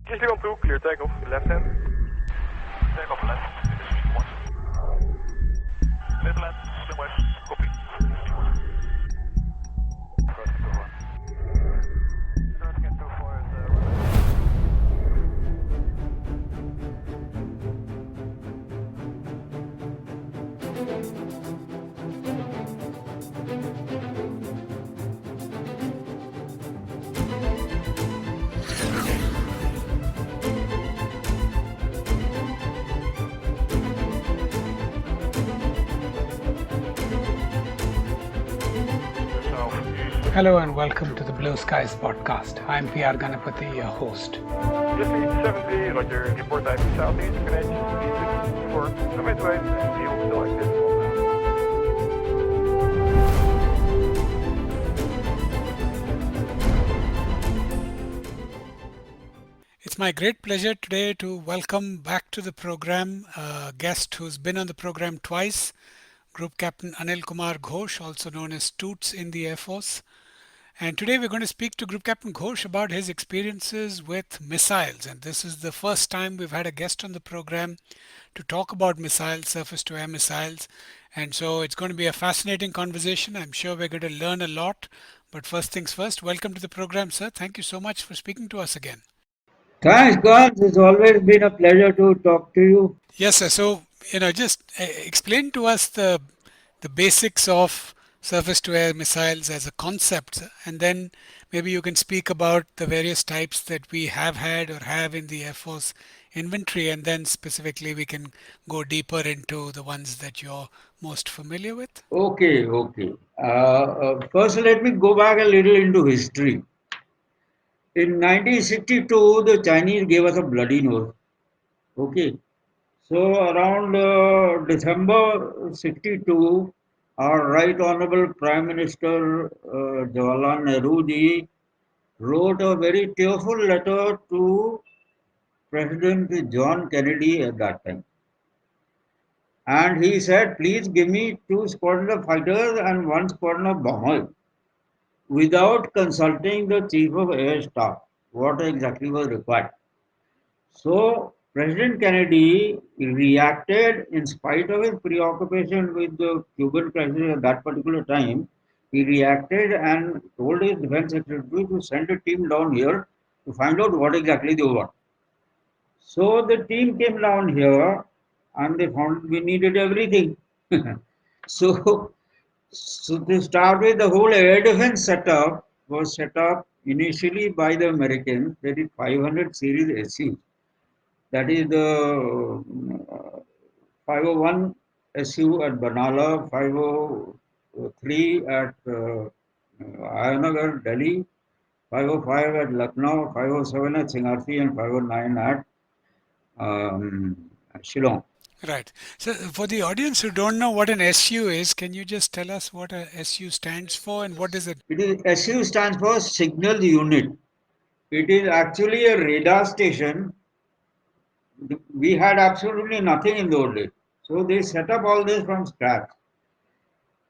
SAGW, clear takeoff, left hand. Takeoff left, finish one. Left land, swim west, copy. Crossing 2-4. Crossing 2-4 is Hello and welcome to the Blueskies podcast. I'm PR Ganapati, your host. Just 70, Roger, report type southeast, Greenwich, 4, midway, and view selected. It's my great pleasure today to welcome back to the program a guest who's been on the program twice, Group Captain Anil Kumar Ghosh, also known as Toots in the Air Force. And today we're going to speak to Group Captain Ghosh about his experiences with missiles. And this is the first time we've had a guest on the program to talk about missiles, surface to air missiles. And so it's going to be a fascinating conversation. I'm sure we're going to learn a lot. But first things first, welcome to the program, sir. Thank you so much for speaking to us again. Thanks, God. It's always been a pleasure to talk to you. Yes, sir. So, just explain to us the basics of surface to air missiles as a concept, sir, and then maybe you can speak about the various types that we have had or have in the Air Force inventory, and then specifically we can go deeper into the ones that you're most familiar with. Okay. First, let me go back a little into history. In 1962, the Chinese gave us a bloody nose. Okay. So, around December 62, our Right Honorable Prime Minister Jawaharlal Nehru ji wrote a very tearful letter to President John Kennedy at that time. And he said, please give me 2 squadrons of fighters and 1 squadron of bombers without consulting the Chief of Air Staff, what exactly was required. So President Kennedy reacted in spite of his preoccupation with the Cuban crisis at that particular time. He reacted and told his defense secretary to send a team down here to find out what exactly they want. So the team came down here and they found we needed everything. so, so to start with, the whole air defense setup was set up initially by the Americans. They did 500 series SU. That is the 501 SU at Banala, 503 at Ayanagar, Delhi, 505 at Lucknow, 507 at Singarthi, and 509 at Shillong. Right. So for the audience who don't know what an SU is, can you just tell us what a SU stands for and what is it? It is SU stands for Signal Unit. It is actually a radar station. We had absolutely nothing in those days. So they set up all this from scratch.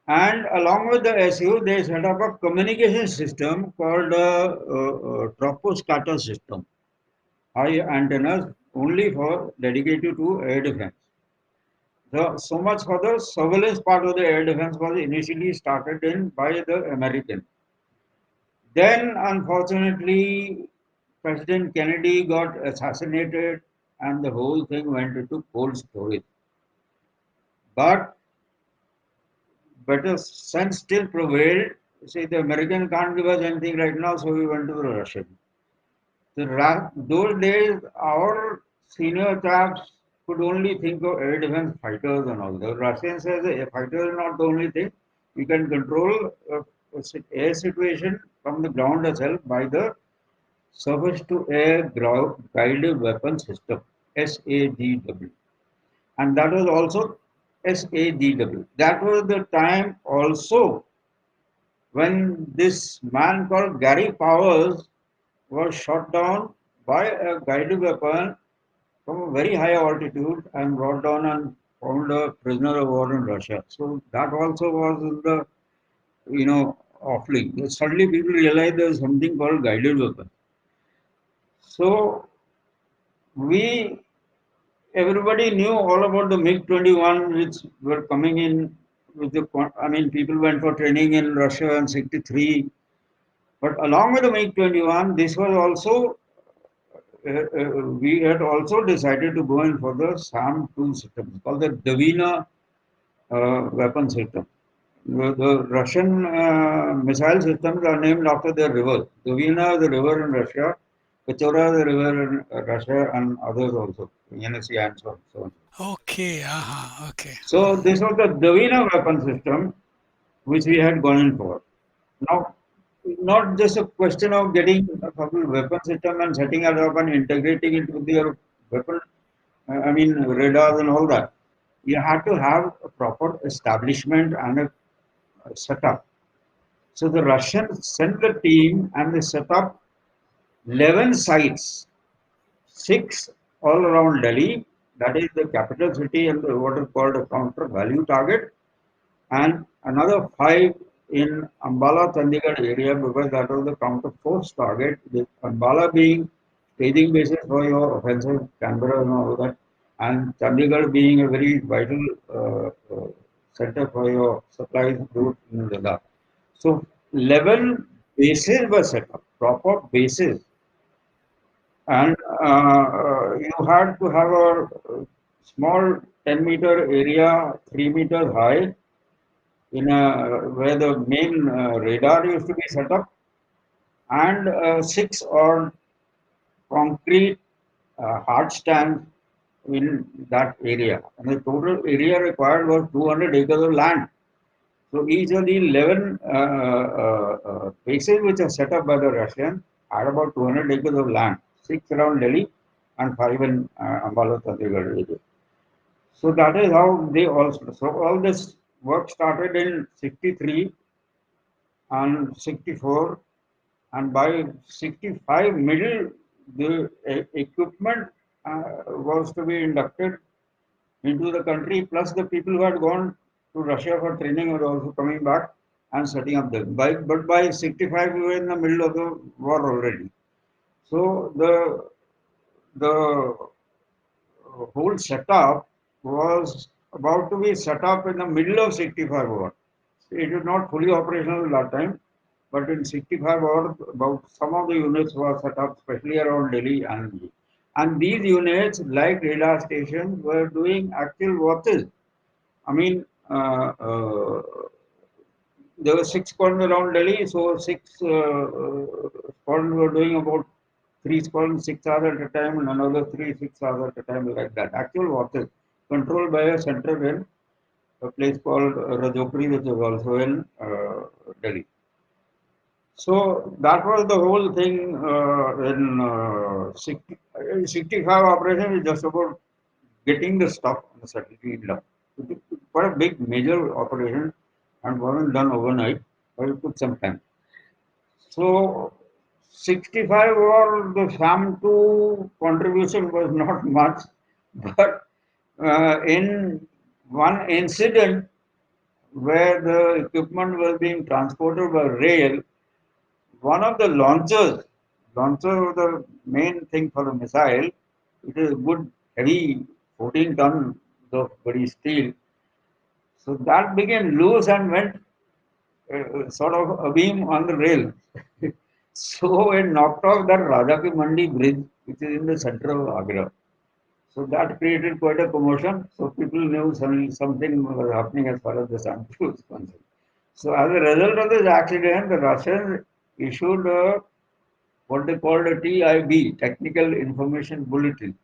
And along with the SU, they set up a communication system called a troposcatter system. High antennas only for dedicated to air defense. So much for the surveillance part of the air defense was initially started in by the Americans. Then, unfortunately, President Kennedy got assassinated and the whole thing went into cold storage. But better sense still prevailed. See, the American can't give us anything right now, so we went to the Russian. Those days, our senior chaps could only think of air defense fighters and all. The Russians says fighters are not the only thing. You can control air situation from the ground itself by the surface to air guided weapon system, SAGW. And that was also SAGW. That was the time also when this man called Gary Powers was shot down by a guided weapon from a very high altitude and brought down and found a prisoner of war in Russia. So that also was in the, offering. Suddenly people realized there was something called guided weapon. So we everybody knew all about the MiG-21 which were coming in with the, I mean, people went for training in Russia in 63. But along with the MiG-21, this was also, we had also decided to go in for the SAM-2 system, called the Dvina weapon system. The Russian missile systems are named after their rivers. Dvina is the river in Russia, Pechora is the river in Russia, and others also, Yenisei and so on. So on. Okay, okay. So this was the Dvina weapon system which we had gone in for. Now, not just a question of getting a couple weapon system and setting it up and integrating it with your weapon, I mean radars and all that. You have to have a proper establishment and a setup. So the Russians sent the team and they set up 11 sites, 6 all around Delhi, that is the capital city and what is called a counter value target, and another 5 in Ambala Chandigarh area because that was the counter force target, with Ambala being staging basis for your offensive Canberra and all that, and Chandigarh being a very vital center for your supplies route in Ladakh. So 11 bases were set up, proper bases, and you had to have a small 10-meter area, 3 meters high, in a, where the main radar used to be set up, and 6 or concrete hard stands in that area. And the total area required was 200 acres of land. So each of the 11 bases which are set up by the Russians had about 200 acres of land, 6 around Delhi and 5 in Ambala Chandigarh area. So that is how they also. So all this work started in 63 and 64, and by 65 middle the equipment was to be inducted into the country, plus the people who had gone to Russia for training were also coming back and setting up them. But by 65 we were in the middle of the war already. So the whole setup was about to be set up in the middle of 65 war. It is not fully operational at that time, but in 65 war, about some of the units were set up, especially around Delhi and these units, like radar stations, were doing actual watches. I mean, there were 6 squadrons around Delhi, so 6 squadrons were doing about 3 squadrons 6 hours at a time, and another 3 6 hours at a time, like that. Actual watches controlled by a center in a place called Rajokri, which is also in Delhi. So that was the whole thing in 65 operation is just about getting the stuff on the certificate level. It was quite a big major operation and wasn't done overnight, but it took some time. So 65 or the SAM-2 contribution was not much, but in one incident where the equipment was being transported by rail, one of the launcher was the main thing for the missile. It is a good heavy 14 tons of body steel. So that became loose and went sort of a beam on the rail. So it knocked off that Raja Ki Mandi bridge, which is in the center of Agra. So that created quite a commotion. So people knew something was happening as far as the SAM-2 is concerned. So as a result of this accident, the Russians issued what they called a TIB, Technical Information Bulletin,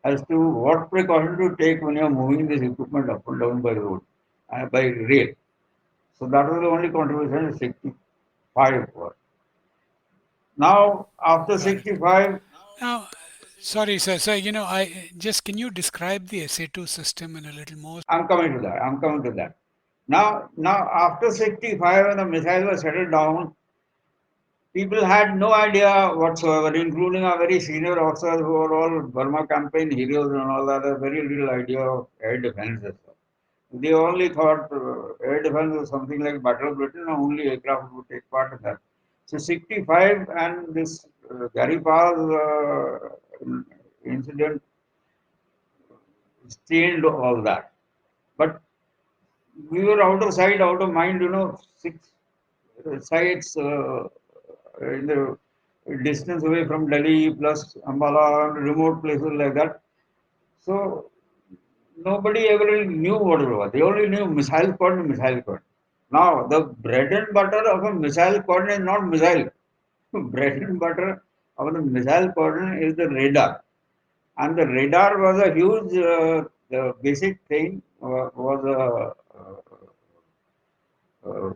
as to what precaution to take when you are moving this equipment up and down by road, by rail. So that was the only contribution in 65 was. Now, after Got it. 65, Now, sorry, sir. So, I just can you describe the SA-2 system in a little more? I'm coming to that. I'm coming to that. Now after 65, when the missile was settled down, people had no idea whatsoever, including our very senior officers who were all Burma campaign heroes and all that, had very little idea of air defense as well. They only thought air defense was something like Battle of Britain, and only aircraft would take part in that. So 65 and this Gary Paz incident changed all that. But we were out of sight, out of mind, 6 sites in the distance away from Delhi, plus Ambala, remote places like that. So nobody ever really knew what it was. They only knew missile cordon, missile cordon. Now, the bread and butter of a missile cordon is not missile. Bread and butter of the missile cordon is the radar. And the radar was a huge, the basic thing was uh,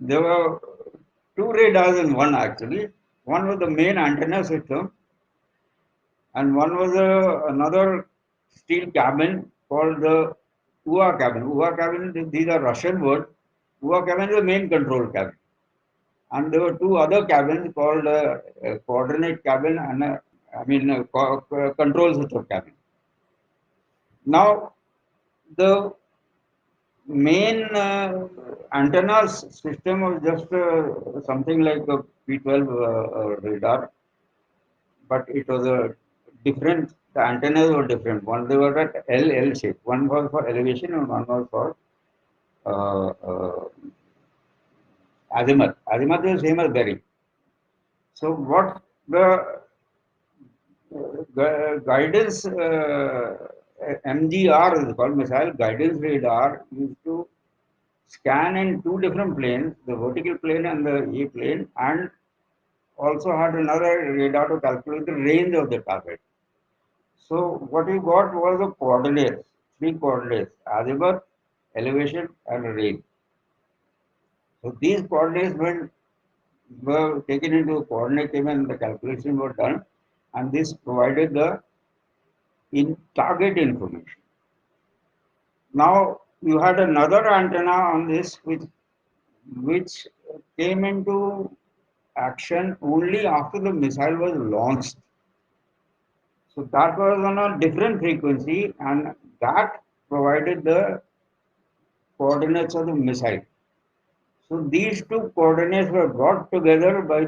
there were two radars in one actually. One was the main antenna system, and one was another steel cabin called the UA cabin. UA cabin, these are Russian words. UA cabin is the main control cabin. And there were two other cabins called coordinate cabin and control system cabin. Now, the main antenna system was just something like a P12 radar, but it was a different. The antennas were different. One they were at L shape. One was for elevation and one was for uh, uh, azimuth. Azimuth is the same as bearing. So what the guidance MGR is called, missile guidance radar, used to scan in two different planes, the vertical plane and the E plane, and also had another radar to calculate the range of the target. So what we got was the coordinates, three coordinates: azimuth, elevation, and range. So these coordinates were taken into a coordinate table and the calculation were done, and this provided the target information. Now you had another antenna on this which came into action only after the missile was launched. So that was on a different frequency, and that provided the coordinates of the missile. So these two coordinates were brought together by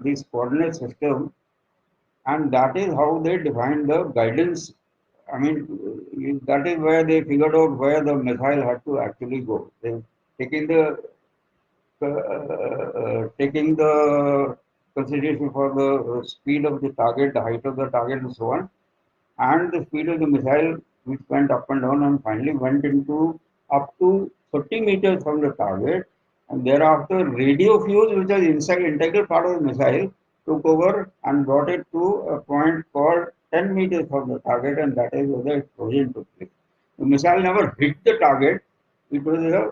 this coordinate system, and that is how they defined the guidance. I mean, that is where they figured out where the missile had to actually go. They taking the consideration for the speed of the target, the height of the target, and so on, and the speed of the missile, which went up and down, and finally went into up to 30 meters from the target, and thereafter radio fuse, which was inside integral part of the missile, took over and brought it to a point called 10 meters from the target, and that is where the explosion took place. The missile never hit the target; it was a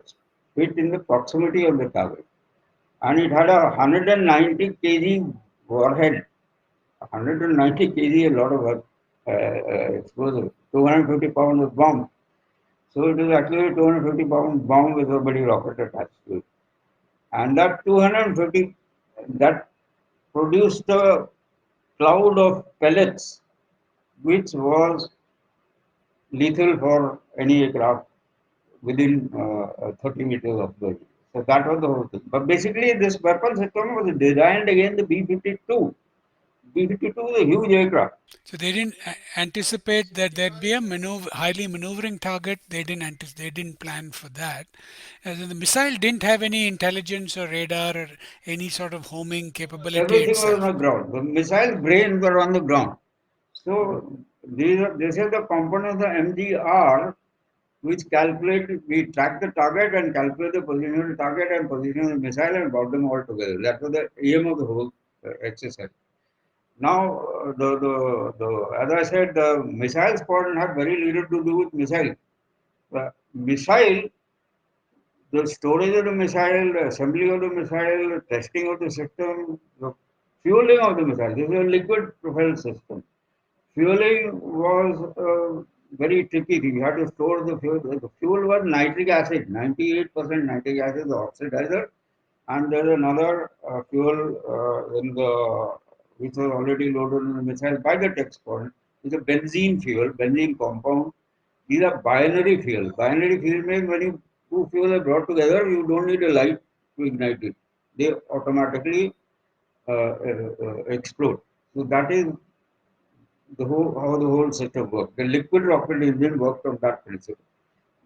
hit in the proximity of the target, and it had a 190 kg warhead. 190 kg, a lot of explosive, 250 pounds of bomb. So it is actually a 250 pound bomb with a body rocket attached to it. And that 250, that produced a cloud of pellets, which was lethal for any aircraft within 30 meters of the. So that was the whole thing. But basically, this weapon system was designed against the B-52. B-52 is a huge aircraft. So they didn't anticipate that there'd be a highly maneuvering target. They didn't plan for that. And the missile didn't have any intelligence or radar or any sort of homing capability Everything was on itself. the ground. The missile brains were on the ground. So this is the component of the MGR which we track the target and calculate the position of the target and position of the missile and brought them all together. That was the aim of the whole exercise. Now, as I said, the missile squadron had very little to do with missile. The missile, the storage of the missile, the assembly of the missile, the testing of the system, the fueling of the missile. This is a liquid propelled system. Fueling was very tricky. We had to store the fuel. The fuel was nitric acid, 98% nitric acid, the oxidizer, and there is another fuel which was already loaded on the missile by the tech squadron. It's a benzene fuel, benzene compound. These are binary fuel. Binary fuel means when you two fuels are brought together, you don't need a light to ignite it. They automatically explode. So that is how the whole system worked. The liquid rocket engine worked on that principle.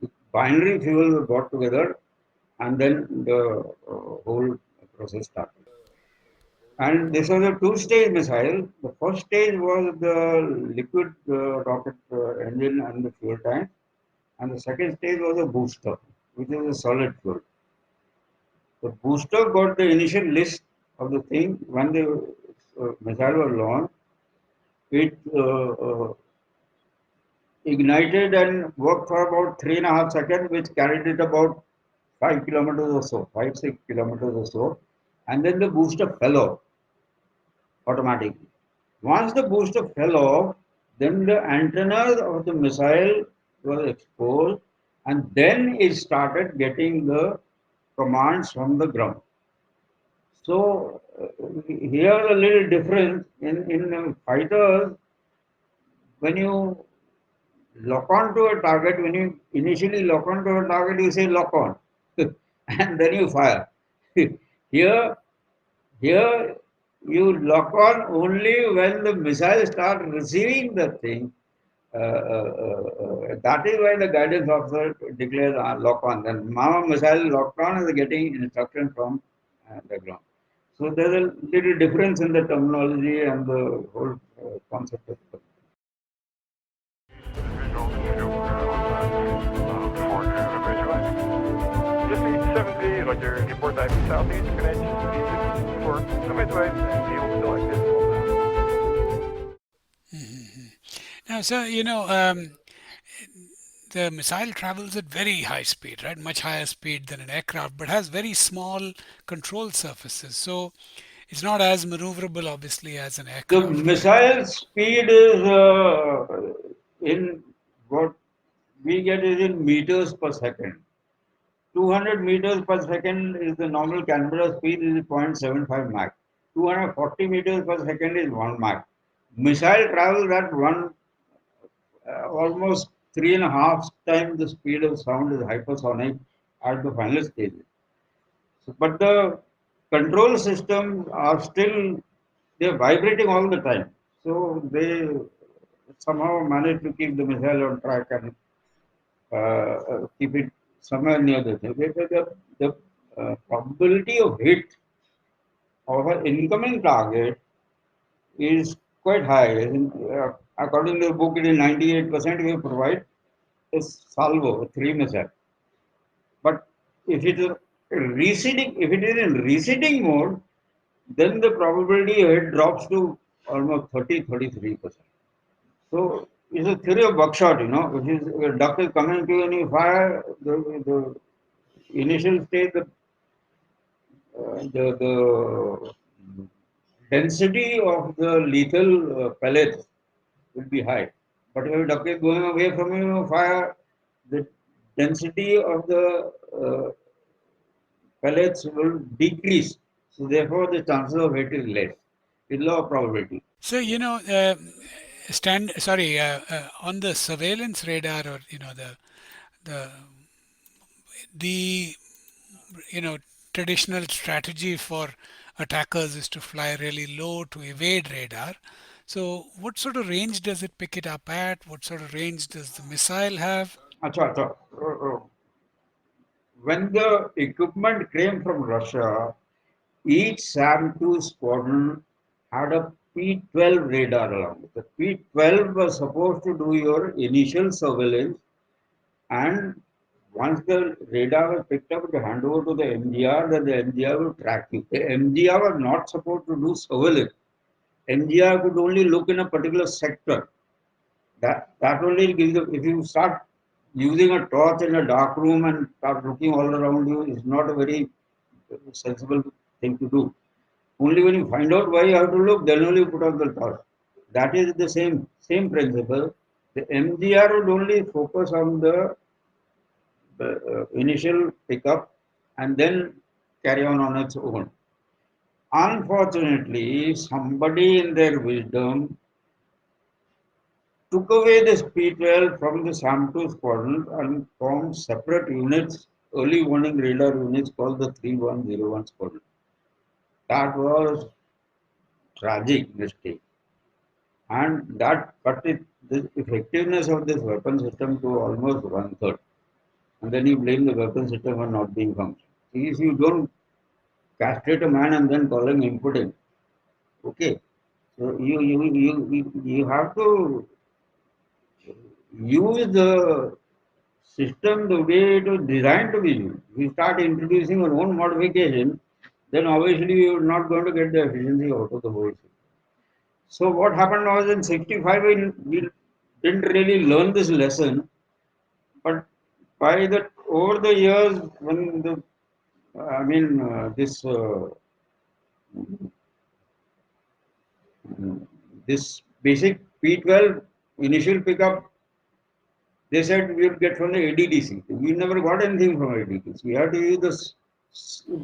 The binary fuel were brought together, and then the whole process started. And this was a two-stage missile. The first stage was the liquid rocket engine and the fuel tank, and the second stage was a booster, which is a solid fuel. The booster got the initial list of the thing when the missile was launched. It ignited and worked for about 3.5 seconds, which carried it about 5 kilometers or so, 5-6 kilometers or so, and then the booster fell off automatically. Once the booster fell off, then the antennas of the missile were exposed, and then it started getting the commands from the ground. So here a little difference in fighters. When you lock on to a target, when you initially lock on to a target, you say lock on, and then you fire. here, here you lock on only when the missile starts receiving the thing. That is why the guidance officer declares lock on. Then Mama missile locked on is getting instruction from the ground. So there's a little difference in the terminology and the whole concept of it. Visual 2 on time before visualize. Just need 70, like your report diving southeast, connection for midway, and field selected. Now, so, the missile travels at very high speed, right? Much higher speed than an aircraft, but has very small control surfaces. So it's not as maneuverable, obviously, as an The aircraft, right? missile speed is in what we get is in meters per second. 200 meters per second is the normal Canberra speed is 0.75 Mach. 240 meters per second is 1 Mach. Missile travels at almost 3.5 times the speed of sound is hypersonic at the final stage. So, but the control systems are still they're vibrating all the time. So they somehow manage to keep the missile on track and keep it somewhere near the thing. The probability of hit of an incoming target is quite high. According to the book, it is 98% we provide a salvo, a three missile. But if it is if it is in receding mode, then the probability of hit drops to almost 33%. So it's a theory of buckshot, if a duck is coming to any fire, the initial stage, the density of the lethal pellets will be high. But if a duck is going away from fire, the density of the pellets will decrease. So therefore, the chances of hit is less. It's law of probability. So, on the surveillance radar, or the the traditional strategy for attackers is to fly really low to evade radar. So what sort of range does it pick it up at? What sort of range does the missile have? Acha, acha. When the equipment came from Russia, each SAM-2 squadron had a P-12 radar along with. The P-12 was supposed to do your initial surveillance, and once the radar was picked up, to hand over to the MGR, then the MGR will track you. The MGR was not supposed to do surveillance. MGR could only look in a particular sector. That only gives you, if you start using a torch in a dark room and start looking all around you, is not a very sensible thing to do. Only when you find out why you have to look, then only you put on the torch. That is the same principle. The MGR would only focus on the initial pickup and then carry on its own. Unfortunately, somebody in their wisdom took away the P-12 from the SAM-2 squadron and formed separate units, early warning radar units called the 3101 squadron. That was tragic mistake. and that cut the effectiveness of this weapon system to almost one third. And then you blame the weapon system for not being functional. If you don't castrate a man and then call him impotent, okay. So you have to use the system the way it was designed to be used. If you start introducing your own modification, then obviously you're not going to get the efficiency out of the whole system. So what happened was in 65 we didn't really learn this lesson, but by the over the years when the this basic P12 initial pickup, they said we would get from the ADDC. We never got anything from ADDC. We had to use this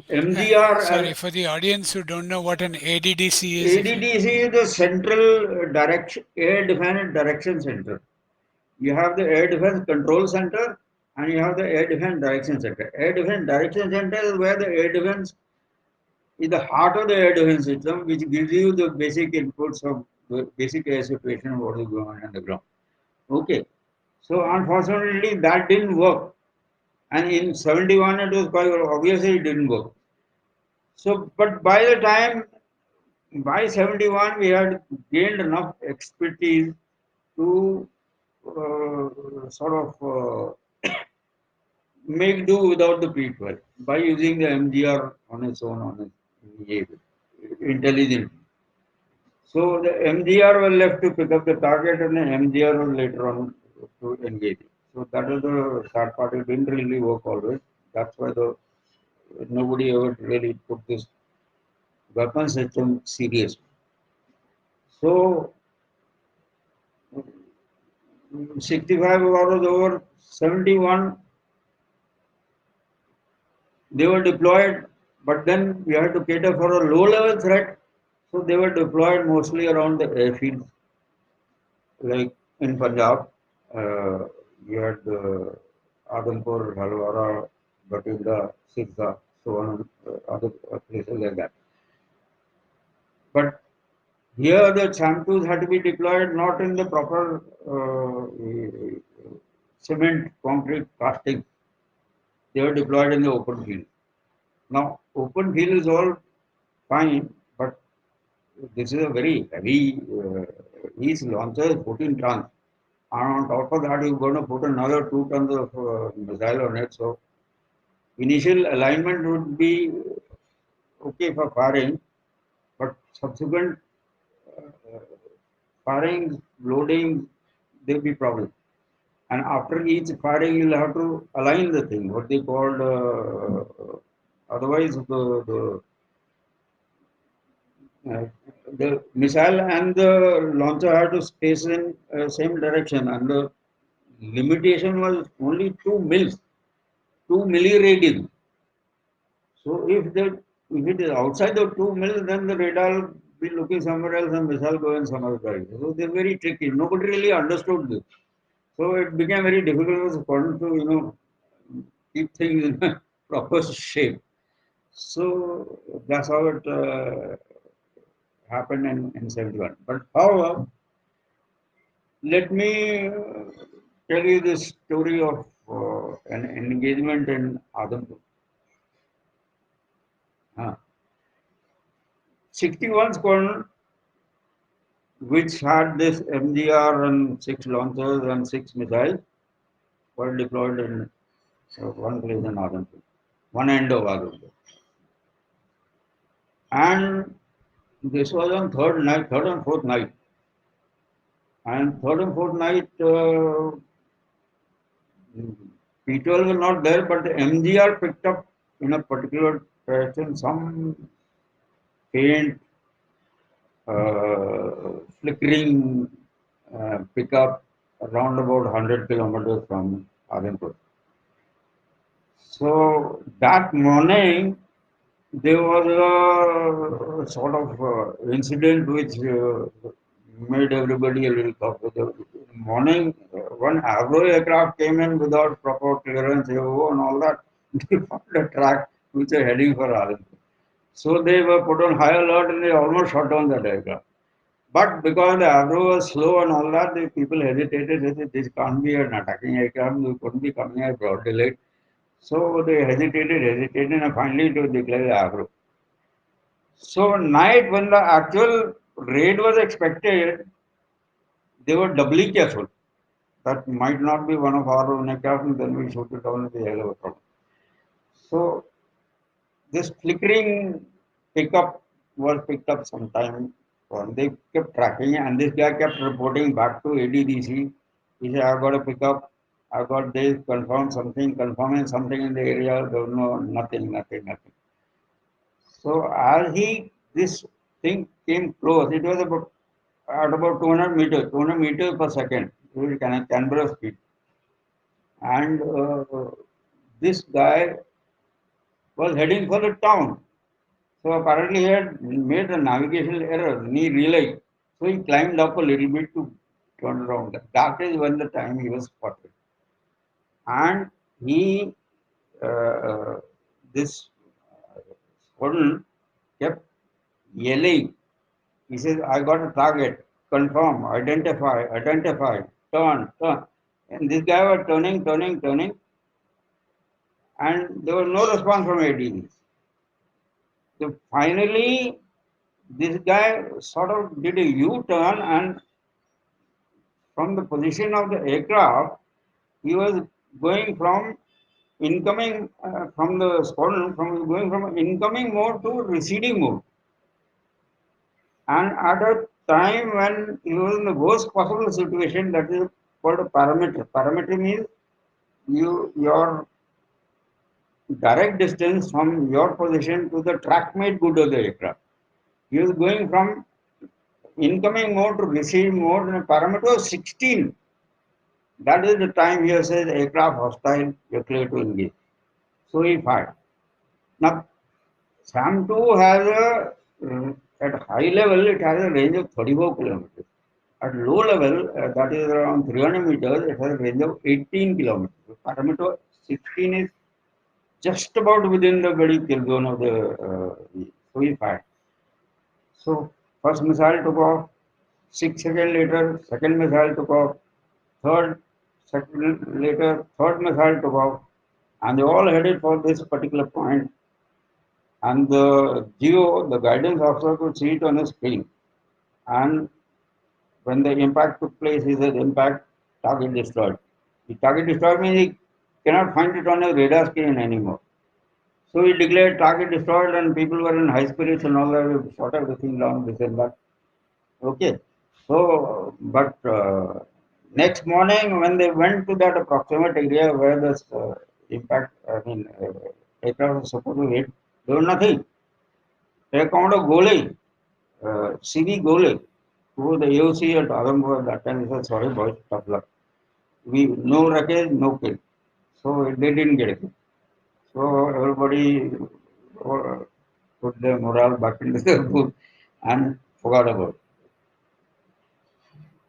MDR. Sorry, for the audience who don't know what an ADDC is, ADDC is the Central Direction Air Defense Direction Center. You have the Air Defense Control Center and you have the Air Defense Direction Center. Air Defense Direction Center is where the air defense is the heart of the air defense system, which gives you the basic inputs of the basic air situation of what is going on the ground. Okay. So unfortunately that didn't work. And in 71 it was quite obviously it didn't work. So but by the time by 71 we had gained enough expertise to sort of make do without the P12 by using the MGR on its own on its intelligently. So the MGR was left to pick up the target and the MGR was later on to engage it. So that is the sad part. It didn't really work always. That's why the nobody ever really took this weapon system seriously. So 65 war was over, 71 they were deployed, but then we had to cater for a low level threat. So they were deployed mostly around the airfields, like in Punjab. You had Adhampur, Halwara, Batinda, Sirsa, so on, other places like that. But here the SAM-2s had to be deployed not in the proper cement, concrete, casting. They were deployed in the open field. Now, open field is all fine, but this is a very heavy, each launcher is 14 tons. And on top of that, you're going to put another 2 tons of missile on it. So, initial alignment would be okay for firing, but subsequent firing, loading, there will be problems. And after each firing, you'll have to align the thing, what they called, otherwise the missile and the launcher had to space in same direction, and the limitation was only 2 mils, 2 milliradian. So if it is outside the 2 mils, then the radar will be looking somewhere else and missile going some other direction. So they're very tricky. Nobody really understood this. So it became very difficult for to keep things in a proper shape. So that's how it happened in 71. But however, let me tell you the story of an engagement in Adhampur. 61 squadron, which had this MGR and 6 launchers and 6 missiles, were deployed in one place in Adhampur, one end of Adhampur. And this was on third and fourth night. And third and fourth night, P12 was not there, but the MGR picked up in a particular direction some faint, flickering pickup around about 100 kilometers from Adhampur. So that morning, there was a sort of incident which made everybody a little tough. The morning, one Avro aircraft came in without proper clearance and all that. They found a track which are heading for Adhampur. So they were put on high alert and they almost shot down that aircraft. But because the arrow was slow and all that, the people hesitated. They said, this can't be an attacking aircraft. We couldn't be coming at broad daylight. So they hesitated, and finally to declare the arrow. So night when the actual raid was expected, they were doubly careful. That might not be one of our own aircraft, and then we shoot it down with the helicopter. So this flickering pickup was picked up sometime. They kept tracking, and this guy kept reporting back to ADDC. He said, "I got a pickup. I got this. Confirming something in the area. There was nothing. So as this thing came close, it was about at about 200 meters per second. It was Canberra speed, and this guy was heading for the town. So apparently he had made a navigational error and he realized. So he climbed up a little bit to turn around. That is when the time he was spotted. And he, uh, this squadron kept yelling. He says, I got a target, confirm, identify, turn. And this guy was turning, and there was no response from ADs. So finally, this guy sort of did a U-turn, and from the position of the aircraft, he was going from incoming from the squadron, going from incoming mode to receding mode. And at a time when he was in the worst possible situation, that is called a parameter. Parameter means your direct distance from your position to the track made good of the aircraft. He was going from incoming mode to receiving mode, and parameter was 16. That is the time here says aircraft hostile, you're clear to engage. So he fired. Now, SAM-2 has at high level, it has a range of 34 kilometers. At low level, that is around 300 meters, it has a range of 18 kilometers. The parameter 16 is just about within the very kill zone of the so he fired. So, first missile took off, 6 seconds later, second missile took off, third second later, third missile took off, and they all headed for this particular point. And the GO, the guidance officer, could see it on his screen. And when the impact took place, he said, impact, target destroyed. The target destroyed means he cannot find it on a radar screen anymore. So he declared target destroyed, and people were in high spirits and all that. We shot everything down, this and that. Okay. So, but next morning, when they went to that approximate area where the impact, aircraft was supposed to hit, there was nothing. They found a Gole, CV Gole, who was the AOC at Adampur at that time. He said, sorry, boys, tough luck. No wreckage, no kill. So they didn't get it. So everybody put their morale back into their boot and forgot about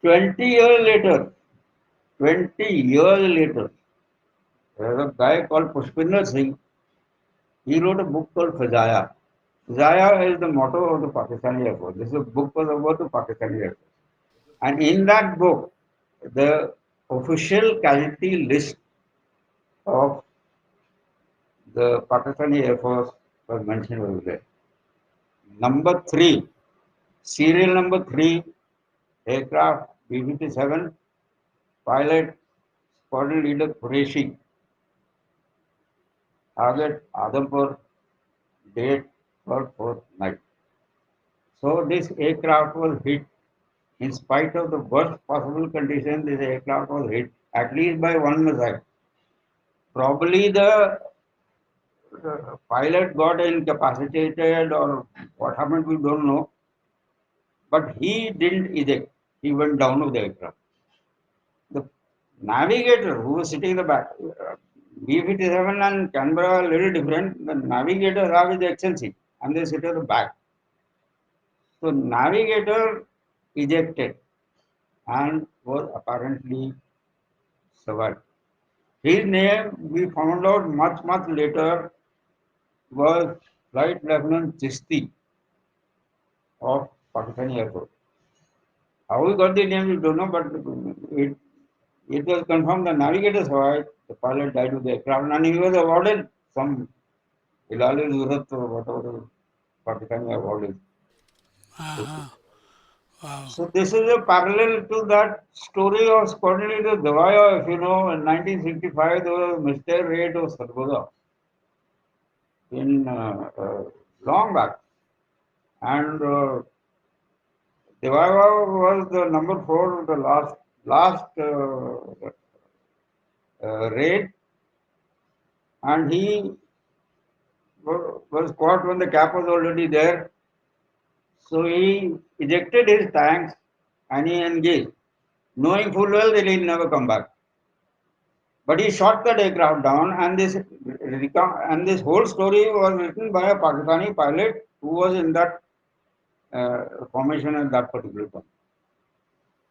it. 20 years later, 20 years later, there's a guy called Pushpinder Singh. He wrote a book called Fazaya. Fazaya is the motto of the Pakistani Air Force. This book was about the Pakistani Air Force. And in that book, the official casualty list of the Pakistani Air Force was mentioned over there. Number 3, serial number 3, aircraft B-57, pilot, squadron leader Qureshi, target Adampur, date 3rd, 4th night. So this aircraft was hit. In spite of the worst possible conditions, this aircraft was hit at least by one missile. Probably the pilot got incapacitated or what happened, we don't know. But he didn't eject. He went down with the aircraft. The navigator who was sitting in the back, B-57 and Canberra are a little different. The navigators are with the Excelsior and they sit at the back. So navigator ejected and was apparently survived. His name we found out much later was Flight Lieutenant Chisti of Pakistani Air Force. How we got the name, we don't know, but it, it was confirmed the navigator saw it, the pilot died with the aircraft, and he was awarded some Hilal Zurat or whatever Pakistani award is. Okay. Uh-huh. Wow. So this is a parallel to that story of Squadron to Dvina. If you know, in 1965 there was a mistake raid of Sargoda in long back, and Dvina was the number four, the last raid, and he was caught when the cap was already there. So he ejected his tanks and he engaged, knowing full well that he'll never come back. But he shot that aircraft down, and this whole story was written by a Pakistani pilot who was in that formation at that particular time.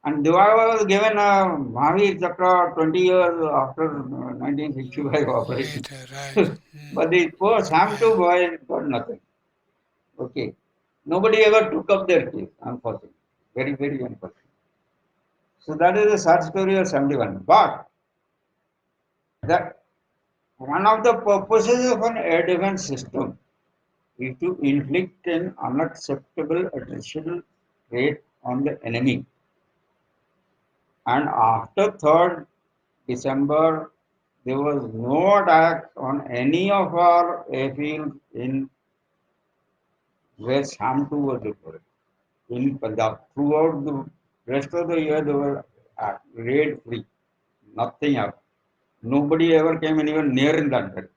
And Dewar was given a Mahavir Chakra 20 years after 1965 operation. Later, right. But the poor Sam 2 boy got nothing. Okay. Nobody ever took up their case, unfortunately. Very, very unfortunate. So that is the sad story of 71. But that one of the purposes of an air defense system is to inflict an unacceptable attritional rate on the enemy. And after 3rd December, there was no attack on any of our airfields in where SAM 2 was deployed in Punjab. Throughout the rest of the year, they were raid free. Nothing happened. Nobody ever came anywhere near in that bed.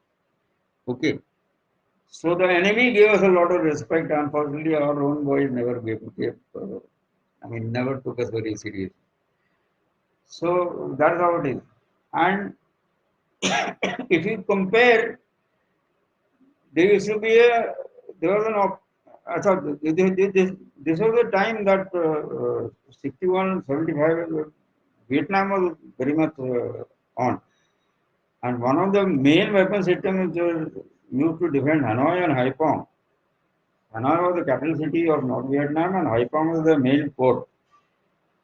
Okay. So the enemy gave us a lot of respect. Unfortunately, our own boys never never took us very seriously. So that's how it is. And if you compare, there used to be there was an I thought this was the time that 61, 75, Vietnam was very much on. And one of the main weapon systems which was used to defend Hanoi and Haiphong. Hanoi was the capital city of North Vietnam and Haiphong was the main port.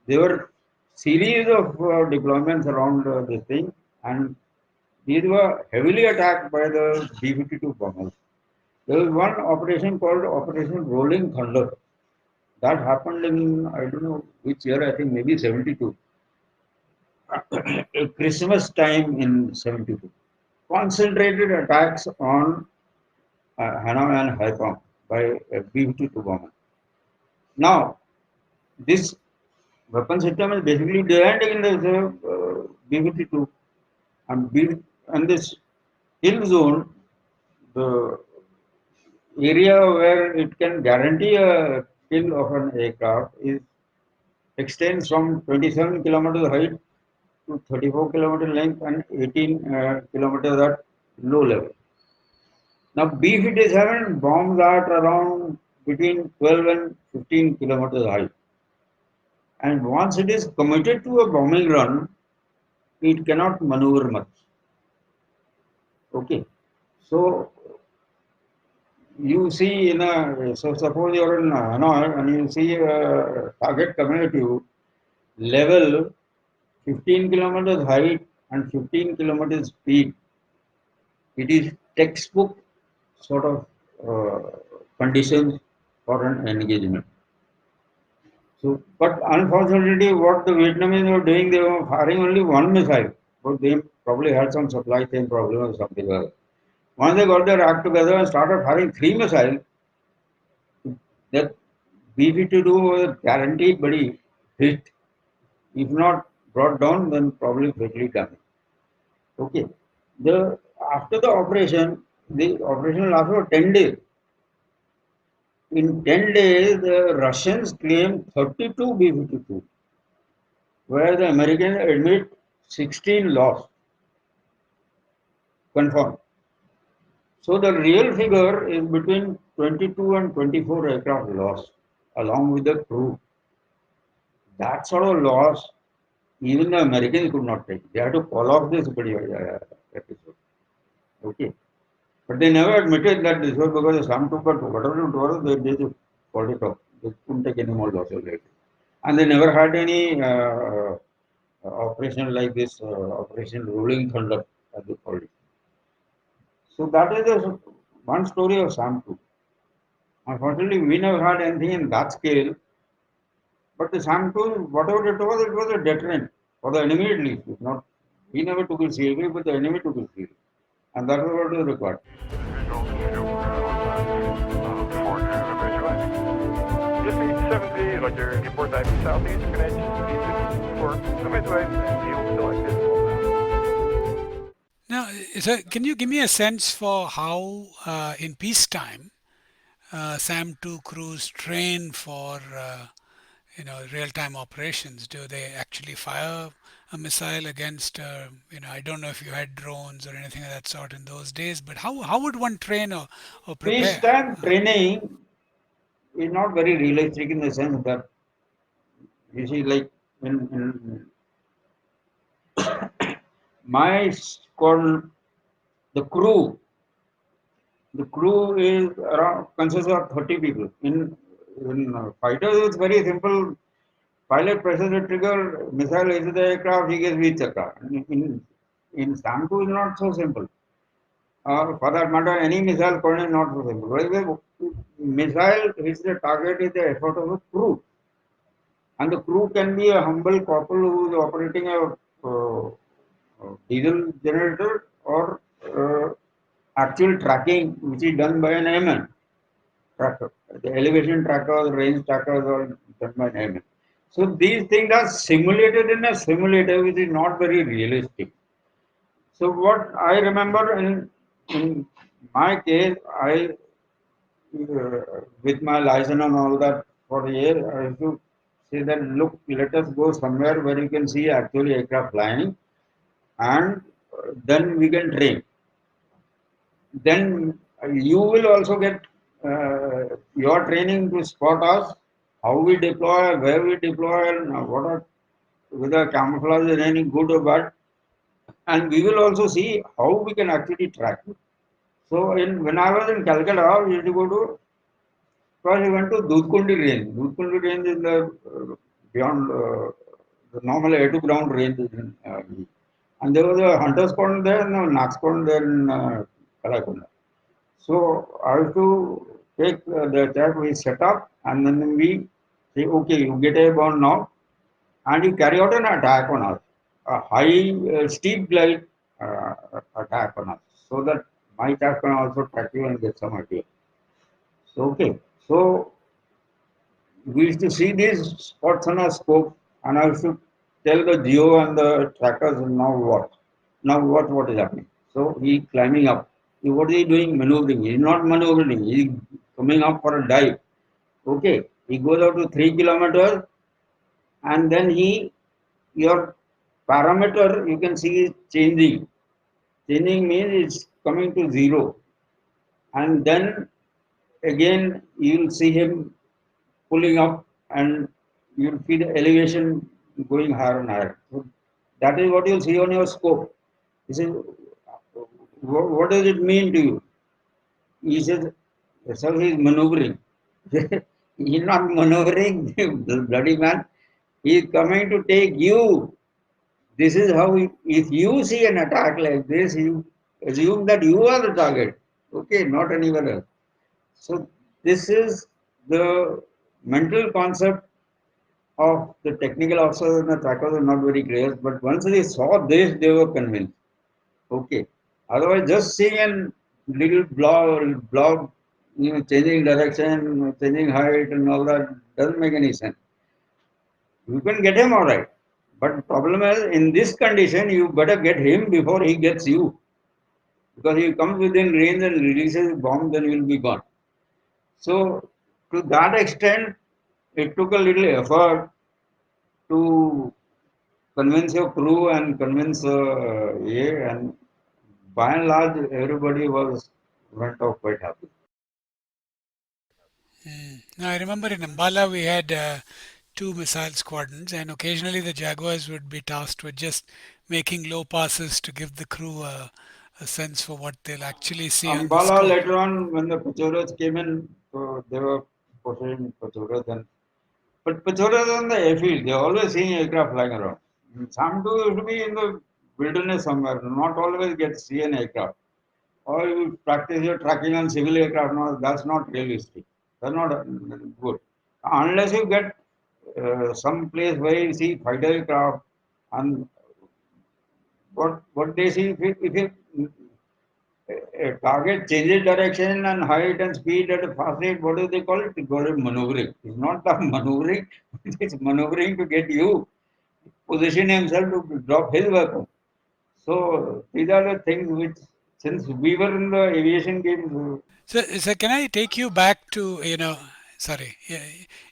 There were series of deployments around this thing, and these were heavily attacked by the B-52 bombers. There was one operation called Operation Rolling Thunder. That happened in, I don't know which year, I think maybe 72. Christmas time in 72. Concentrated attacks on Hanoi and Haiphong by B-52 bomber. Now, this weapon system is basically designed in the B-52 and this kill zone, the area where it can guarantee a kill of an aircraft is extends from 27 kilometers height to 34 kilometer length and 18 kilometers at low level. Now B-57 bombs at around between 12 and 15 kilometers height. And once it is committed to a bombing run, it cannot maneuver much. Okay. So you see so suppose you're in Hanoi and you see a target coming at you, level 15 kilometers height and 15 kilometers speed. It is textbook sort of conditions for an engagement. So, but unfortunately, what the Vietnamese were doing, they were firing only one missile, but they probably had some supply chain problem or something like that. Once they got their act together and started firing three missiles, that B-52 was guaranteed buddy hit. If not brought down, then probably fatally damaged. Okay. After the operation lasted for 10 days. In 10 days, the Russians claimed 32 B-52, where the Americans admit 16 lost, confirmed. So the real figure is between 22 and 24 aircraft lost, along with the crew. That sort of loss, even the Americans could not take. They had to call off this episode. Okay. But they never admitted that this was because some took, but whatever it was, they just called it off. They couldn't take any more losses later. and they never had any operation like this, Operation Rolling Thunder, as they called it. So that is the one story of SAM-2. Unfortunately, we never had anything in that scale, but the SAM-2, whatever it was a deterrent for the enemy at least. If not, we never took it seriously, but the enemy took it seriously. And that was what was required. Just need 70, like your import type southeast, connection, for some way, and you'll select it. Now, so can you give me a sense for how in peacetime SAM-2 crews train for real-time operations? Do they actually fire a missile against I don't know if you had drones or anything of that sort in those days, but how would one train or prepare? Peacetime training is not very realistic in the sense that you see, like in my squadron, the crew, the crew is around consists of 30 people. In fighters, it's very simple. Pilot presses the trigger, missile exits the aircraft, he gets reach aircraft. In SAM-2, it's not so simple. For that matter, any missile coordinate is not so simple. Whereas the missile hits the target is the effort of the crew. And the crew can be a humble couple who is operating a diesel generator or actual tracking, which is done by an airman tracker. The elevation tracker, the range trackers are done by an airman. So these things are simulated in a simulator, which is not very realistic. So what I remember in my case, I with my license and all that for a year, I have to say that look, let us go somewhere where you can see actually aircraft flying, and then we can train. Then you will also get your training to spot us, how we deploy, where we deploy, and what are whether camouflage is any good or bad, and we will also see how we can actually track it. So when I was in Calcutta, we used to go to first we went to Dudhkundi range. Dudhkundi range is the beyond the normal air to ground range. And there was a hunter's pond there and a Nax pond there in Kalaikunda. So I have to take the attack we set up, and then we say, okay, you get airborne now, and you carry out an attack on us, a high, steep glide attack on us, so that my attack can also track you and get some idea. So, okay, so we used to see these spots on a scope, and I used to tell the geo and the trackers now what? Now what is happening? So he climbing up. What is he doing? Maneuvering. He's not maneuvering. He's coming up for a dive. Okay. He goes out to 3 kilometers, and then your parameter you can see is changing. Changing means it's coming to zero. And then again you'll see him pulling up, and you'll see the elevation going higher and higher. So that is what you'll see on your scope. He says, what does it mean to you? He says, so he's maneuvering. He's not maneuvering, bloody man. He's coming to take you. This is how, if you see an attack like this, you assume that you are the target. Okay, not anyone else. So this is the mental concept of the technical officers and the trackers are not very clear, but once they saw this, they were convinced. Okay. Otherwise, just seeing a little blob, changing direction, changing height, and all that doesn't make any sense. You can get him all right, but problem is in this condition, you better get him before he gets you, because he comes within range and releases a bomb, then you will be gone. So, to that extent, it took a little effort to convince your crew and convince and by and large, everybody went off quite happy. Now, I remember in Ambala we had two missile squadrons, and occasionally the Jaguars would be tasked with just making low passes to give the crew a sense for what they'll actually see on the Ambala scope. later on, when the Pachoras came in, so they were portraying Pachoras, and But patrollers on the airfield, they always seeing aircraft flying around. Some do used to be in the wilderness somewhere, not always get see an aircraft. Or you practice your tracking on civil aircraft, no, that's not realistic. That's not good. Unless you get some place where you see fighter aircraft and what they see, if a target changes direction and height and speed at a fast rate, what do they call it? They call it maneuvering. It's not the maneuvering, it's maneuvering to get you position himself to drop his weapon. So these are the things which, since we were in the aviation games, So can I take you back to, sorry,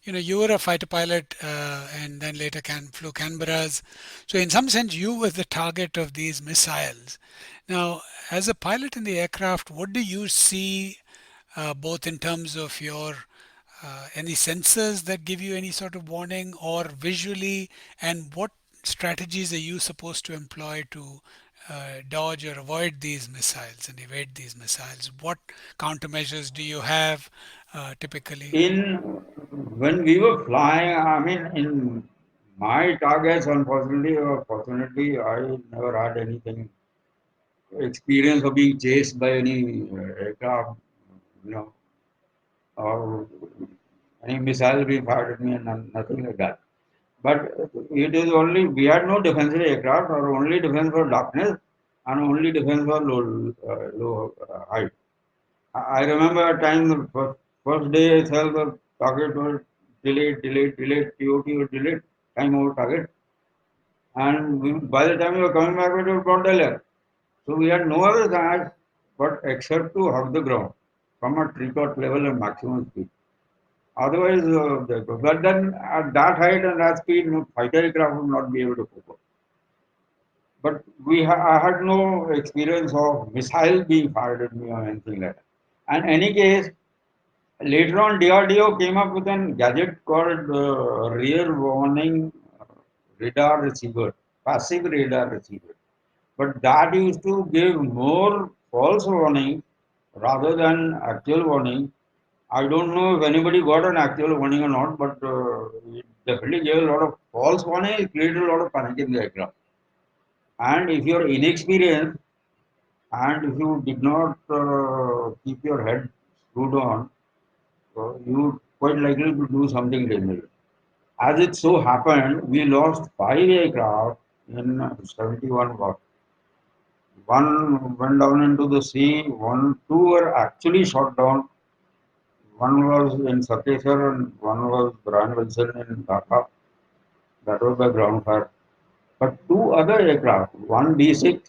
you were a fighter pilot and then later flew Canberras. So in some sense, you were the target of these missiles. Now, as a pilot in the aircraft, what do you see both in terms of your any sensors that give you any sort of warning or visually, and what strategies are you supposed to employ to dodge or avoid these missiles and evade these missiles? What countermeasures do you have typically? in when we were flying, I mean, in my targets, unfortunately or fortunately, I never had anything experience of being chased by any aircraft, you know, or any missile being fired at me and nothing like that. But it is only, we had no defensive aircraft, or only defense for darkness and only defense for low height. I remember a time, the first day itself, the target was delayed, TOT was delayed, time over target. And by the time we were coming back, it was brought earlier. So we had no other chance but except to hug the ground from a tree-top level and maximum speed. Otherwise, but then at that height and that speed, no fighter aircraft would not be able to cope up. But I had no experience of missile being fired at me or anything like that. And any case, later on, DRDO came up with a gadget called rear warning radar receiver, passive radar receiver. But that used to give more false warning rather than actual warning. I don't know if anybody got an actual warning or not, but it definitely gave a lot of false warning. It created a lot of panic in the aircraft. And if you're inexperienced and if you did not keep your head screwed on, you quite likely to do something dangerous. As it so happened, we lost 5 aircraft in 71 war. One went down into the sea, two were actually shot down. One was in Satkeshwar and one was Brian Wilson in Dhaka. That was the ground fire. But two other aircraft, one B6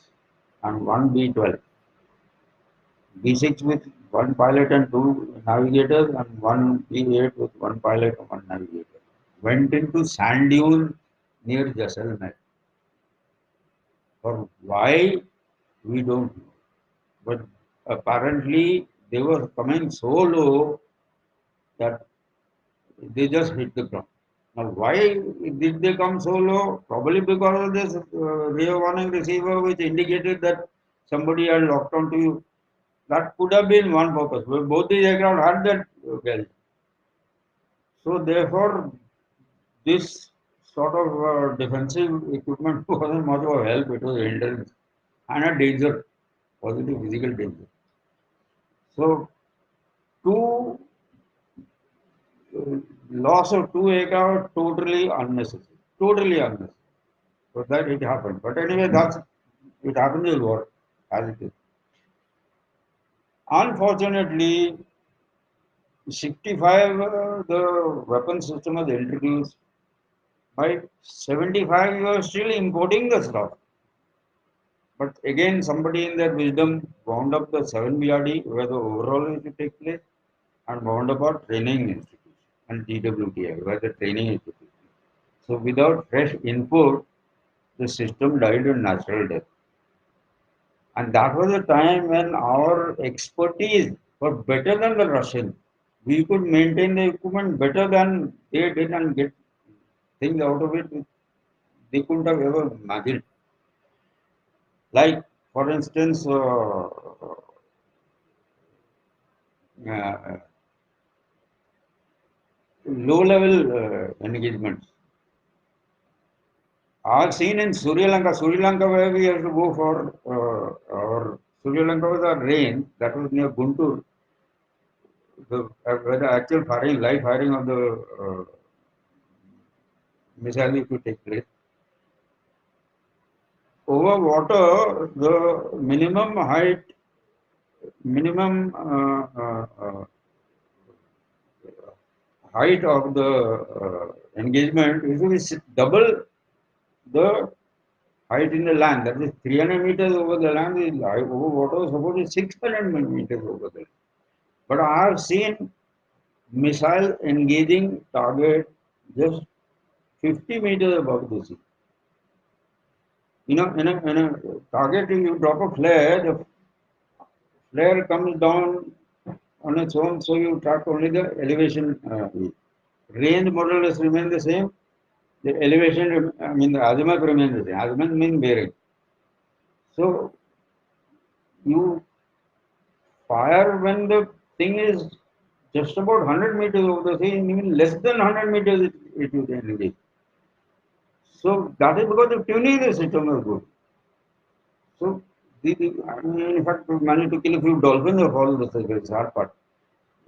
and one B12. B6 with one pilot and two navigators, and one B8 with one pilot and one navigator, went into sand dune near Jaisalmer. For why, we don't know. But apparently they were coming so low that they just hit the ground. Now, why did they come so low? Probably because of this rear warning receiver, which indicated that somebody had locked onto you. That could have been one purpose. But both these aircraft had that well. So, therefore, this sort of defensive equipment wasn't much of a help. It was a hindrance and a danger, positive physical danger. So, two loss of two aircraft totally unnecessary. Totally unnecessary. So that it happened. But anyway, that's it happens in war as it is. Unfortunately, 65 the weapon system was introduced. By 75 we were still importing the stuff. But again, somebody in their wisdom wound up the 7 BRD where the overall is to take place and wound up our training institute and TWTI where the training is to take place. So without fresh input, the system died a natural death. And that was a time when our expertise was better than the Russians. We could maintain the equipment better than they did and get things out of it they couldn't have ever imagined. Like, for instance, uh, low-level engagements are seen in Sri Lanka. Sri Lanka, where we have to go for our Sri Lanka was a range that was near Guntur, where the actual firing, live firing of the missile used to take place. Over water, the minimum height of the engagement is double the height in the land. That is 300 meters over the land. Is over water suppose is 600 meters over the land. But I have seen missile engaging target just 50 meters above the sea. In a target, you drop a flare, the flare comes down on its own, so you track only the elevation. Range more or less remain the same. The elevation, I mean, the azimuth remains the same. Azimuth means bearing. So you fire when the thing is just about 100 meters over the sea, even less than 100 meters it will engage. So that is because the tuning the system is good. So I mean, in fact, we managed to kill a few dolphins of all the circles, hard part.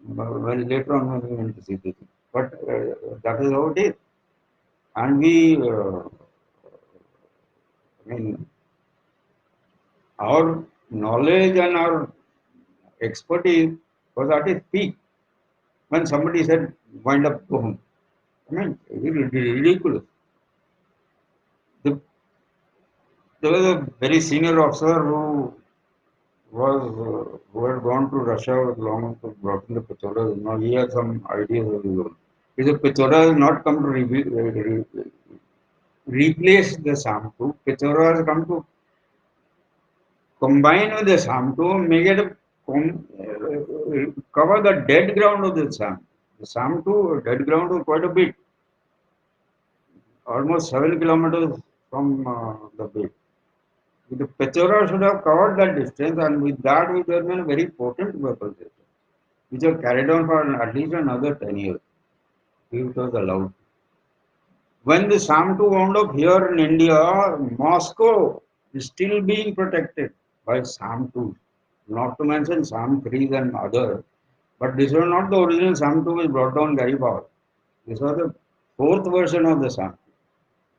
Well, later on we went to see this. But that is how it is. And I mean, our knowledge and our expertise was at its peak when somebody said, wind up, go home. I mean, it is ridiculous. The, there was a very senior officer who had gone to Russia long to brought in the Petrodas. Now he had some ideas of his own. He said Petrodas has not come to replace the SAM-2. Petrodas has come to combine with the SAM-2, make it cover the dead ground of the SAM. The SAM-2 dead ground was quite a bit, almost 7 kilometers from the bay. The Petrodas should have covered that distance, and with that, we have been a very potent weapon system, which have carried on for at least another 10 years, if it was allowed. When the SAM-2 wound up here in India, Moscow is still being protected by SAM-2, not to mention SAM-3s and others. But this was not the original SAM-2 which brought down Gary Power. This was the fourth version of the SAM.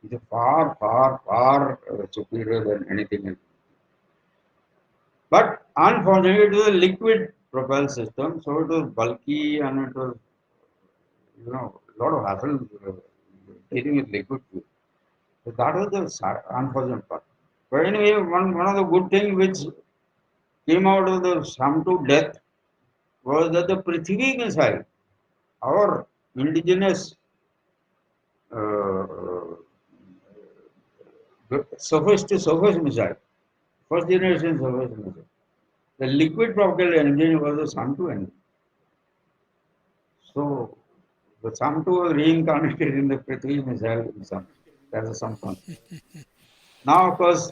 It is far, far, far superior than anything else. But unfortunately, it was a liquid propel system, so it was bulky and it was, a lot of hassle dealing with liquid fuel. So that was the unfortunate part. But anyway, one of the good things which came out of the SAM-2 death was that the Prithvi missile, our indigenous uh, surface to surface missile, first generation surface missile, the liquid propelled engine was the SAM-2 engine. So the SAM-2 was reincarnated in the Prithvi missile in some concept. Now, of course,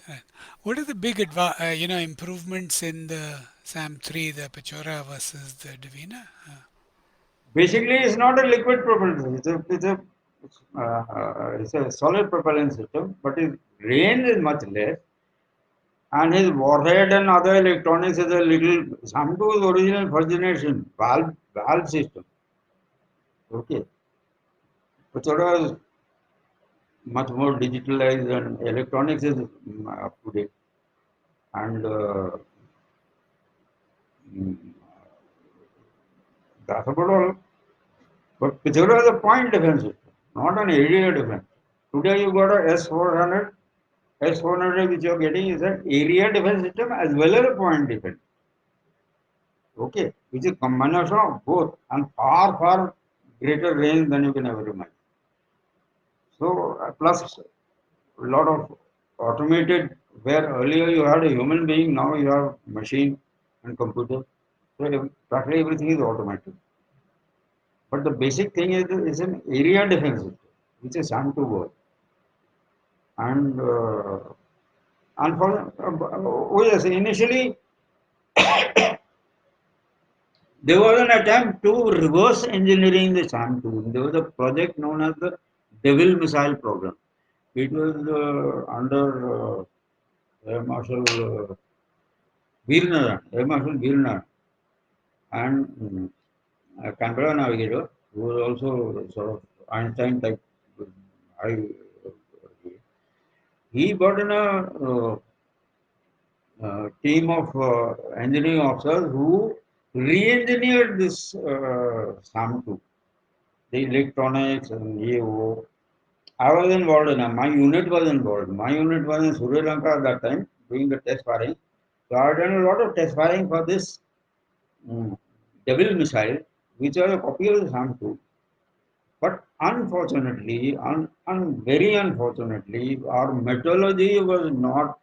What are the big improvements in the SAM-3, the Pechora versus the Dvina? basically it's not a liquid propulsion. It's a solid propellant system, but its range is much less. And his warhead and other electronics is a little. SAM-2 is original first generation valve system. Okay, Pechora is much more digitalized and electronics is up to date. And mm, that's about all. But Pechora is a point defense system, not an area defense. Today you got a S-400. S-400 which you are getting is an area defense system as well as a point defense. Okay, which is a combination of both and far, far greater range than you can ever imagine. So, plus a lot of automated, where earlier you had a human being, now you have machine and computer. So, practically everything is automated. But the basic thing is an area defense system, which is SAM-2 was. And oh yes, initially There was an attempt to reverse engineering the SAM-2. There was a project known as the Devil Missile Program. It was under Air Marshal Air Marshal Veernaran, and Canberra navigator, who was also sort of Einstein type. I, he got in a team of engineering officers who re-engineered this SAM-2, the electronics and EAO. I was involved in it. My unit was involved. My unit was in Sri Lanka at that time doing the test firing. So I had done a lot of test firing for this mm, Devil missile, which was a copy of the SAM-2. But unfortunately, very unfortunately, our metallurgy was not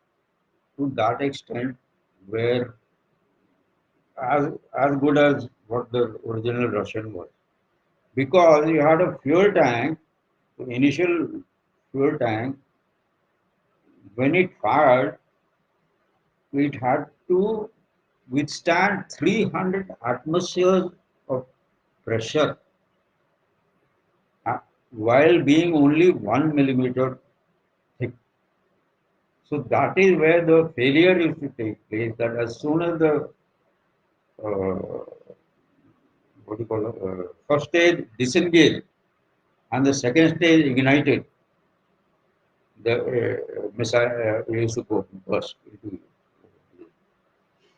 to that extent where as good as what the original Russian was. Because you had a fuel tank, the initial fuel tank, when it fired, it had to withstand 300 atmospheres of pressure uh, while being only 1 millimeter thick. So that is where the failure used to take place. That as soon as the what do you call it, first stage disengaged and the second stage ignited, the missile used to go burst.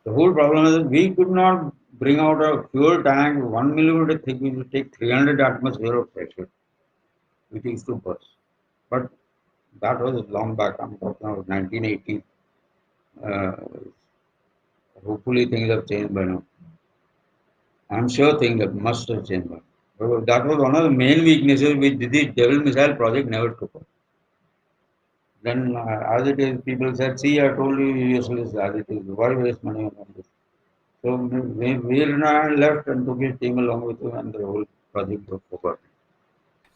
The whole problem is we could not bring out a fuel tank 1 millimeter thick. We would take 300 atmosphere of pressure, which used to burst. But that was long back. I'm talking about 1980. Uh, Hopefully things have changed by now. I'm sure things must have changed by now. But that was one of the main weaknesses which the Devil Missile project never took up. Then, as it is, people said, see, I told you useless as it is. Why waste money on this? So Veerna left and took his team along with him, and the whole project was forgotten.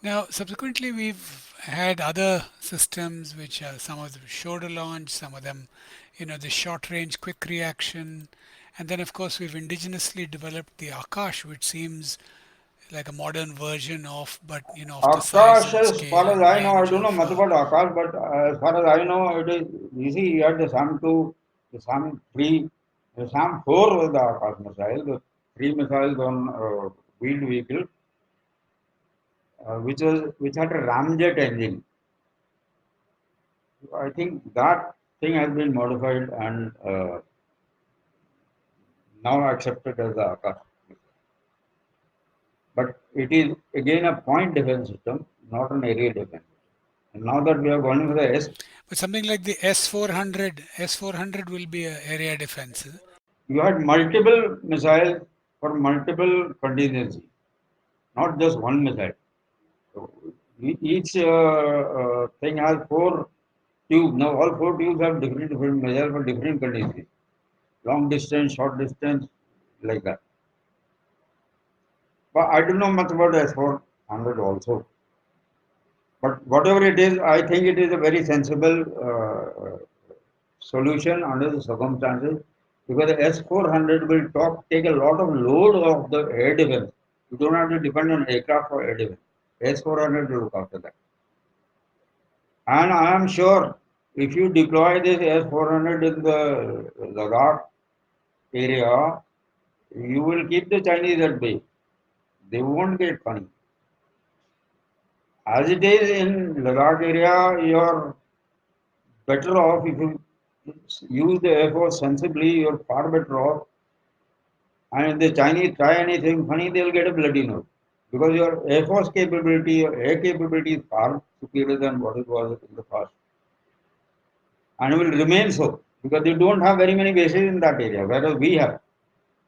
Now, subsequently, we've had other systems which some of them showed a launch, some of them, the short range quick reaction. And then, of course, we've indigenously developed the Akash, which seems like a modern version of, but, of the size Akash, and as far scale as and I know, I range don't know of. much about Akash, but as far as I know, it is, you see, you had the SAM-2, the SAM-3, the SAM-4 was the Akash missile, the three missiles on wheeled vehicle, which had a ramjet engine. I think that thing has been modified and now accepted as the Akash. But it is again a point defense system, not an area defense. And now that we are going for the But something like the S400 will be a area defense. you had multiple missiles for multiple contingency, not just one missile. So each thing has four tubes. Now all four tubes have different missiles for different contingencies. Long distance, short distance, like that. But I don't know much about S400 also. But whatever it is, I think it is a very sensible solution under the circumstances because the S400 will take a lot of load of the air defense. You don't have to depend on aircraft for air defense. S400 will look after that. And I am sure if you deploy this S400 in the Ladakh area, you will keep the Chinese at bay. They won't get funny. As it is in Ladakh area, you're better off if you use the Air Force sensibly, you're far better off. And if the Chinese try anything funny, they'll get a bloody nose. Because your Air Force capability, your air capability is far superior than what it was in the past. And will remain so. Because they don't have very many bases in that area, whereas we have.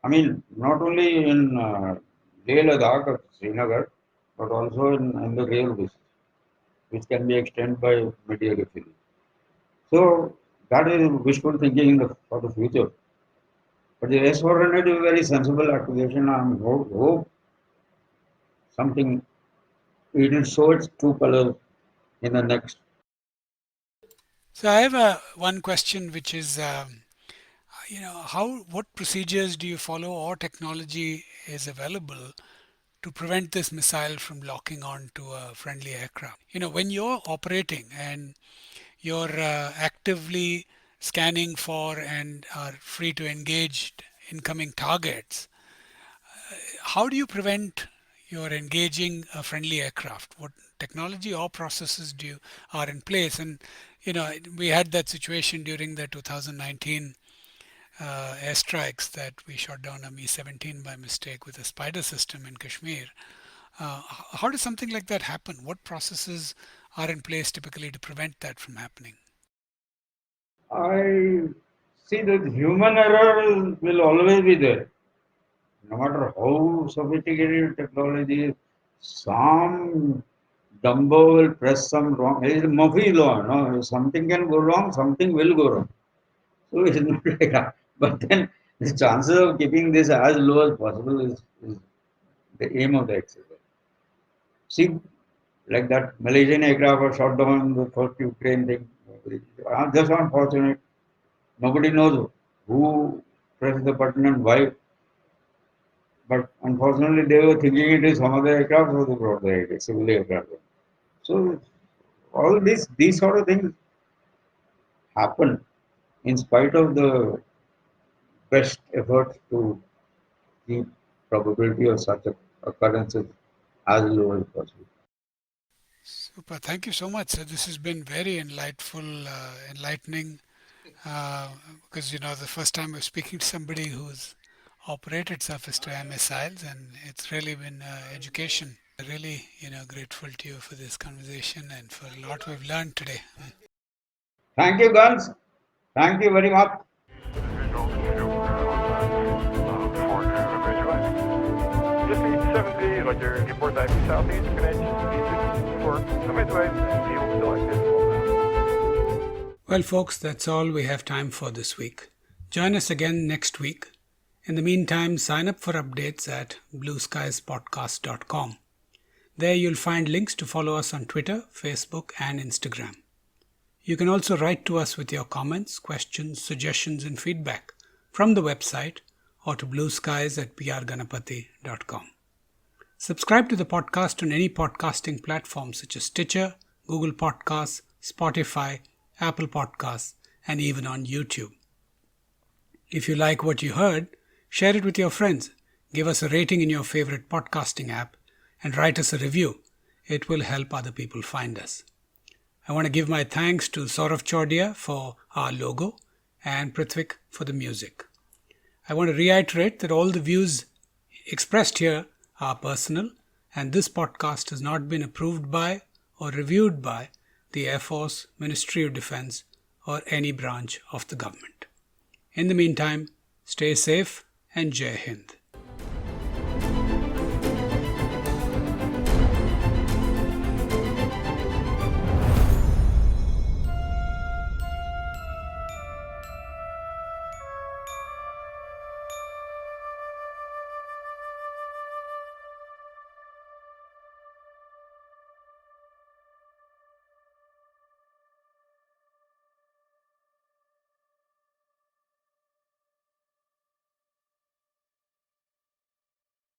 I mean, not only in Leh Ladakh or Srinagar, but also in the rail bases, which can be extended by mid-air affiliate. So that is wishful thinking for the future. But the S400 is a very sensible acquisition and hope something it will show its true colors in the next. So I have one question which is, what procedures do you follow or technology is available to prevent this missile from locking on to a friendly aircraft? When you're operating and you're actively scanning for and are free to engage incoming targets, how do you prevent your engaging a friendly aircraft? What technology or processes are in place? And we had that situation during the 2019 airstrikes that we shot down a Mi-17 by mistake with a Spider system in Kashmir. How does something like that happen? What processes are in place typically to prevent that from happening? I see that human error will always be there. No matter how sophisticated technology is, some dumbo will press some wrong. It is Murphy law, no? If something can go wrong, something will go wrong. So it's not like that. But then the chances of keeping this as low as possible is the aim of the exercise. See, like that Malaysian aircraft was shot down the first Ukraine thing. Just unfortunate. Nobody knows who pressed the button and why. But unfortunately, they were thinking it is some other aircraft, so they brought the civil aircraft. So all these sort of things happen in spite of the best efforts to keep probability of such occurrences as low as possible. Super. Thank you so much. So this has been very enlightening, because the first time we're speaking to somebody who's operated surface-to-air missiles, and it's really been education. Really, grateful to you for this conversation and for a lot we've learned today. Thank you, girls. Thank you very much. Visual to forward visualize. Just need 70, like your import type southeast, connection, for some midway, and deal selected. Well, folks, that's all we have time for this week. Join us again next week. In the meantime, sign up for updates at blueskiespodcast.com. There you'll find links to follow us on Twitter, Facebook, and Instagram. You can also write to us with your comments, questions, suggestions, and feedback from the website or to blueskies@prganapati.com. Subscribe to the podcast on any podcasting platform such as Stitcher, Google Podcasts, Spotify, Apple Podcasts, and even on YouTube. If you like what you heard, share it with your friends, give us a rating in your favorite podcasting app, and write us a review. It will help other people find us. I want to give my thanks to Saurav Chordia for our logo and Prithvik for the music. I want to reiterate that all the views expressed here are personal, and this podcast has not been approved by or reviewed by the Air Force, Ministry of Defense, or any branch of the government. In the meantime, stay safe and Jai Hind.